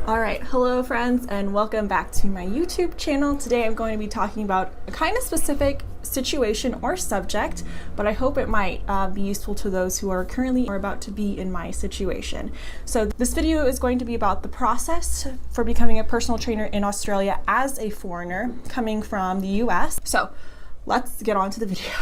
All right, hello friends, and welcome back to my YouTube channel. Today I'm going to be talking about a kind of specific situation or subject, but I hope it might be useful to those who are currently or about to be in my situation. So this video is going to be about the process for becoming a personal trainer in Australia as a foreigner coming from the US. So let's get on to the video.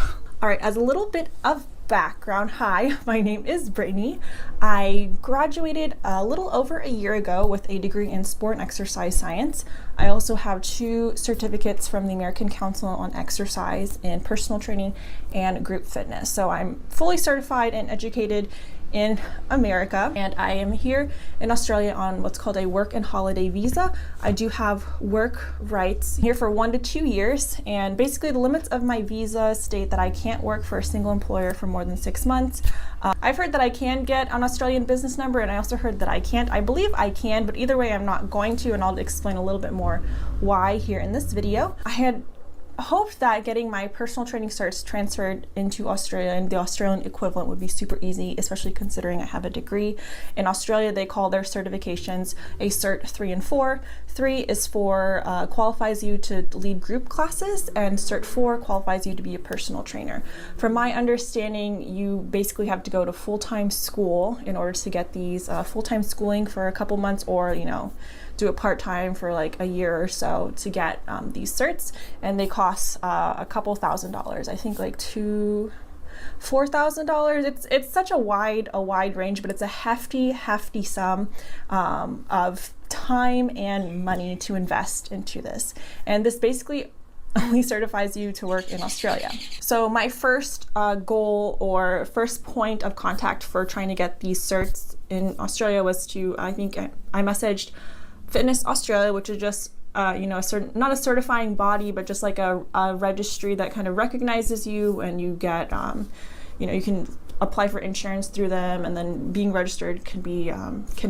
All right, as a little bit of background, hi, my name is Brittany. I graduated a little over a year ago with a degree in sport and exercise science. I also have 2 certificates from the American Council on Exercise in personal training and group fitness. So I'm fully certified and educated in America, and I am here in Australia on what's called a work and holiday visa. I do have work rights here for 1 to 2 years, and basically the limits of my visa state that I can't work for a single employer for more than 6 months. I've heard that I can get an Australian business number, and I also heard that I can't. I believe I can, but either way I'm not going to, and I'll explain a little bit more why here in this video. I had hoped that getting my personal training certs transferred into Australia and the Australian equivalent would be super easy, especially considering I have a degree. In Australia, they call their certifications a Cert 3 and 4. 3 is for qualifies you to lead group classes, and Cert 4 qualifies you to be a personal trainer. From my understanding, you basically have to go to full-time school in order to get these full-time schooling for a couple months, or do it part-time for like a year or so to get these certs, and they cost a couple $1,000s. I think like $4,000. It's such a wide range, but it's a hefty sum of time and money to invest into this, and this basically only certifies you to work in Australia. So my first goal or first point of contact for trying to get these certs in Australia was to, I messaged Fitness Australia, which is just not a certifying body, but just like a registry that kind of recognizes you, and you get you can apply for insurance through them, and then being registered can be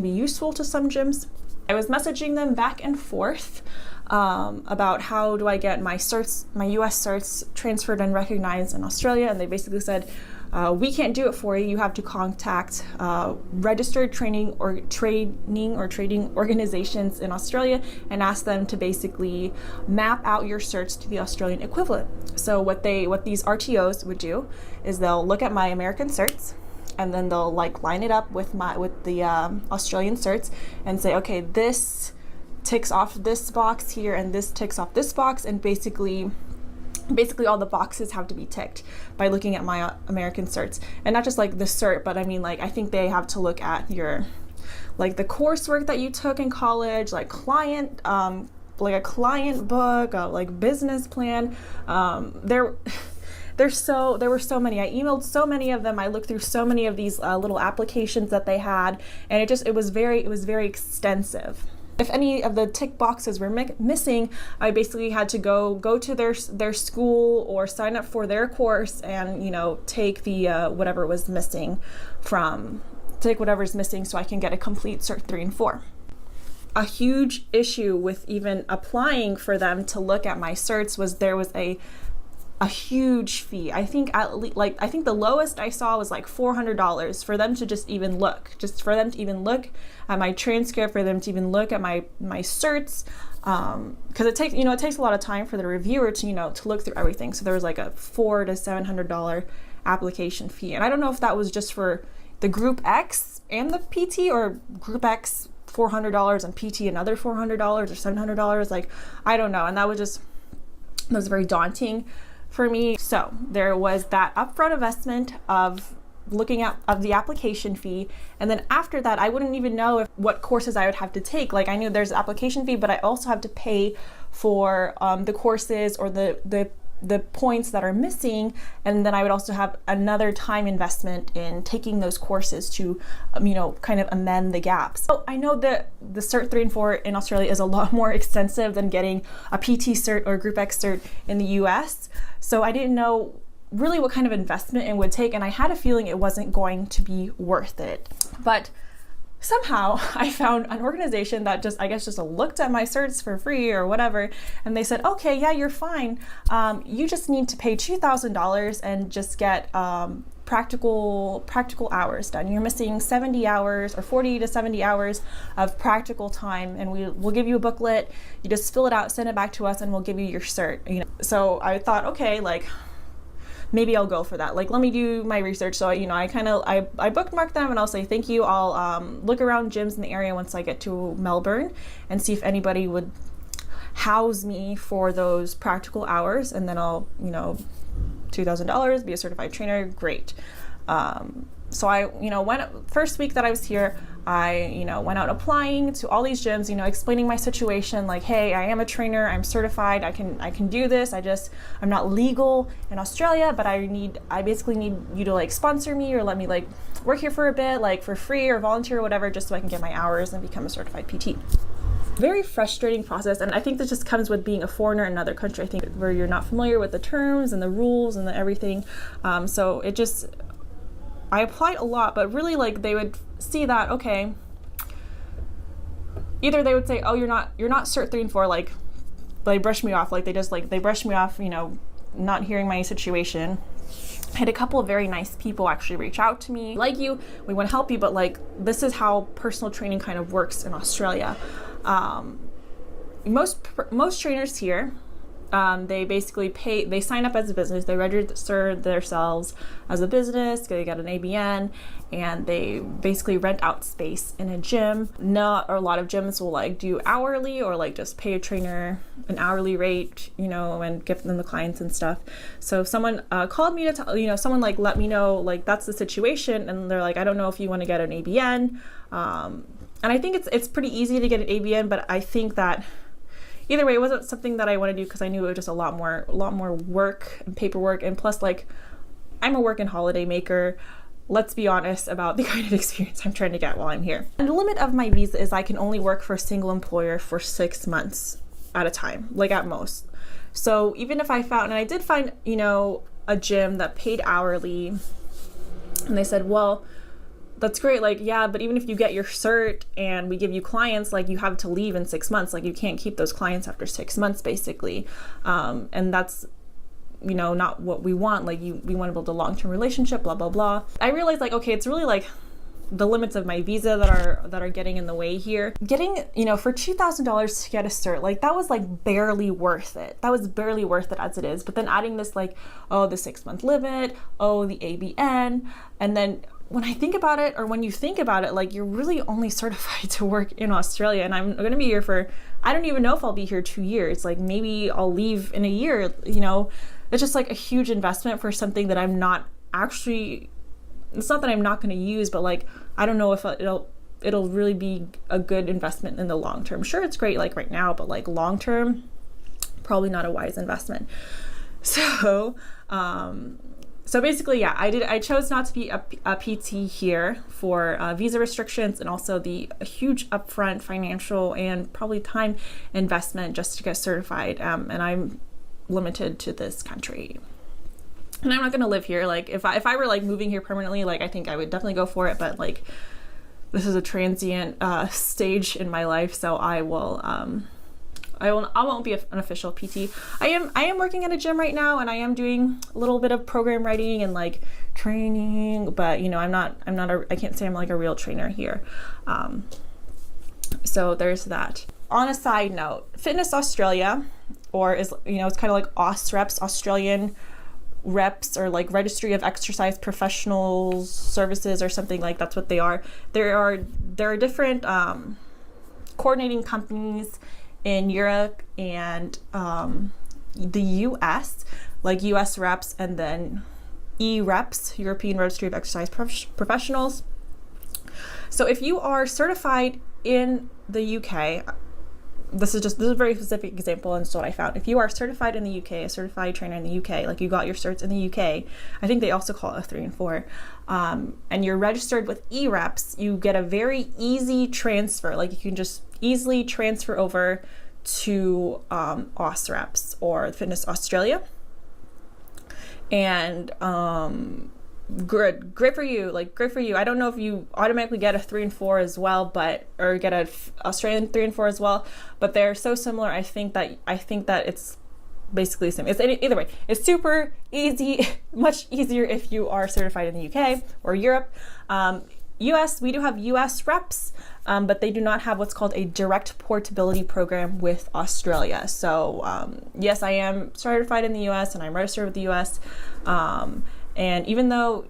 useful to some gyms. I was messaging them back and forth about how do I get my certs, my US certs transferred and recognized in Australia, and they basically said, we can't do it for you. You have to contact registered training or trading organizations in Australia and ask them to basically map out your certs to the Australian equivalent. So what these RTOs would do is they'll look at my American certs, and then they'll line it up with the Australian certs and say, okay, this ticks off this box here, and this ticks off this box, and basically all the boxes have to be ticked by looking at my American certs. And not just like the cert, but I mean, I think they have to look at your the coursework that you took in college, like a client book, business plan. There were so many. I emailed so many of them. I looked through so many of these little applications that they had, and it was very extensive. If any of the tick boxes were missing, I basically had to go to their school or sign up for their course, and take the whatever's missing, so I can get a complete Cert 3 and 4. A huge issue with even applying for them to look at my certs was there was a huge fee. I think the lowest I saw was like $400 for them to just for them to even look at my transcript, for them to even look at my certs, because it takes a lot of time for the reviewer to look through everything. So there was like a $400 to $700 application fee, and I don't know if that was just for the Group X and the PT, or Group X $400 and PT another $400 or $700. I don't know, and that was very daunting for me. So there was that upfront investment of looking at the application fee, and then after that I wouldn't even know what courses I would have to take. I knew there's an application fee, but I also have to pay for the courses or the points that are missing, and then I would also have another time investment in taking those courses to kind of amend the gaps. So I know that the Cert 3 and 4 in Australia is a lot more extensive than getting a PT cert or Group X cert in the US, so I didn't know really what kind of investment it would take, and I had a feeling it wasn't going to be worth it. But somehow I found an organization that just looked at my certs for free or whatever, and they said, okay, yeah, you're fine. You just need to pay $2,000 and just get practical hours done. You're missing 70 hours or 40 to 70 hours of practical time, and we'll give you a booklet. You just fill it out, send it back to us, and we'll give you your cert. So I thought, okay, like maybe I'll go for that. Like, let me do my research. So I bookmarked them, and I'll say thank you. I'll look around gyms in the area once I get to Melbourne and see if anybody would house me for those practical hours, and then I'll, $2,000, be a certified trainer, great. So I, first week that I was here, I, went out applying to all these gyms, explaining my situation, like, hey, I am a trainer, I'm certified, I can do this. I'm not legal in Australia, but I basically need you to like sponsor me or let me like work here for a bit, like for free or volunteer or whatever, just so I can get my hours and become a certified PT. Very frustrating process, and I think this just comes with being a foreigner in another country. I think where you're not familiar with the terms and the rules and everything. So I applied a lot, but really like they would see that, okay, either they would say, oh, you're not cert 3 and 4, like they brush me off, like they brush me off, not hearing my situation. I had a couple of very nice people actually reach out to me, like you, we want to help you, but like this is how personal training kind of works in Australia. Most trainers here, they basically they sign up as a business, they register themselves as a business, they get an ABN, and they basically rent out space in a gym. Not a lot of gyms will like do hourly or like just pay a trainer an hourly rate, and give them the clients and stuff. So someone called me to someone like let me know like that's the situation, and they're like, I don't know if you want to get an ABN. And I think it's pretty easy to get an ABN, but I think that either way, it wasn't something that I want to do because I knew it was just a lot more work and paperwork, and plus like I'm a work and holiday maker. Let's be honest about the kind of experience I'm trying to get while I'm here. And the limit of my visa is I can only work for a single employer for 6 months at a time, like at most. So even if I found, and I did find, a gym that paid hourly, and they said, well, that's great, like, yeah, but even if you get your cert and we give you clients, like you have to leave in 6 months, like you can't keep those clients after 6 months basically. And that's, not what we want. Like we want to build a long-term relationship, blah, blah, blah. I realized like, okay, it's really like the limits of my visa that are getting in the way here. Getting, for $2,000 to get a cert, like that was like barely worth it. That was barely worth it as it is. But then adding this like, oh, the 6-month limit, oh, the ABN, and then when I think about it, or when you think about it, like you're really only certified to work in Australia, and I'm going to be here for, I don't even know if I'll be here 2 years. Like maybe I'll leave in a year, It's just like a huge investment for something that I'm not actually, it's not that I'm not going to use, but like, I don't know if it'll really be a good investment in the long term. Sure, it's great like right now, but like long term, probably not a wise investment. So basically, yeah, I chose not to be a PT here for visa restrictions, and also the huge upfront financial and probably time investment just to get certified. And I'm limited to this country. And I'm not going to live here. Like if I were like moving here permanently, like I think I would definitely go for it. But like this is a transient stage in my life, so I won't be an official PT. I am working at a gym right now, and I am doing a little bit of program writing and like training, but I can't say I'm like a real trainer here. So there's that. On a side note, Fitness Australia, or is it's kind of like AusReps, Australian reps, or like Registry of Exercise Professionals Services or something, like that's what they are. There are different coordinating companies in Europe and the US, like US reps, and then EReps, European Registry of Exercise Professionals. So if you are certified in the UK, this is a very specific example, and so what I found. If you are certified in the UK, a certified trainer in the UK, like you got your certs in the UK, I think they also call it a 3 and 4, and you're registered with EReps, you get a very easy transfer. Like you can just easily transfer over to AusReps or Fitness Australia, and great for you. I don't know if you automatically get a 3 and 4 as well, or get a Australian 3 and 4 as well, but they're so similar. I think that it's basically the same. It's either way. It's super easy, much easier if you are certified in the UK or Europe. US, we do have US reps, but they do not have what's called a direct portability program with Australia. So yes, I am certified in the US and I'm registered with the US. And even though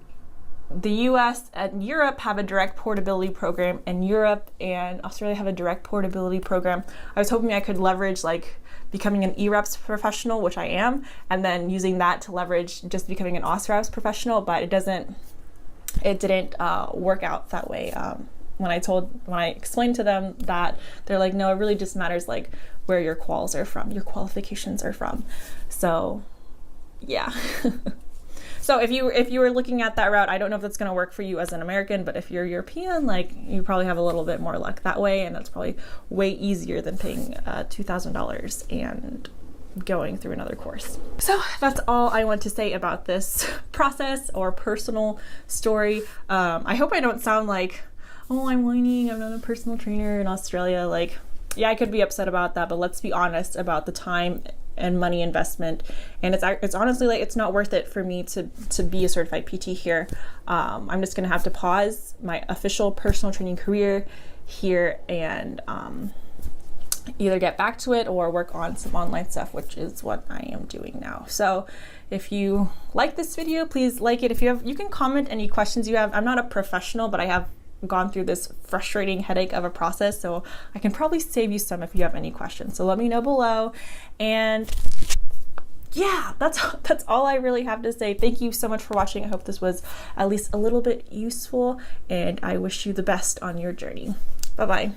the US and Europe have a direct portability program, and Europe and Australia have a direct portability program, I was hoping I could leverage like becoming an EREPS professional, which I am, and then using that to leverage just becoming an OSREPS professional, but it didn't work out that way. When I explained to them that, they're like, no, it really just matters like where your quals are from, your qualifications are from. So yeah. So if you were looking at that route, I don't know if that's going to work for you as an American, but if you're European, like you probably have a little bit more luck that way, and that's probably way easier than paying $2,000 and going through another course. So that's all I want to say about this process or personal story. I hope I don't sound like, oh, I'm whining, I'm not a personal trainer in Australia. Like, yeah, I could be upset about that, but let's be honest about the time and money investment, and it's honestly like it's not worth it for me to be a certified PT here. I'm just gonna have to pause my official personal training career here and either get back to it or work on some online stuff, which is what I am doing now. So if you like this video, please like it. If you can comment any questions you have. I'm not a professional, but I have gone through this frustrating headache of a process, so I can probably save you some if you have any questions. So let me know below. And yeah, that's all I really have to say. Thank you so much for watching. I hope this was at least a little bit useful, and I wish you the best on your journey. Bye-bye.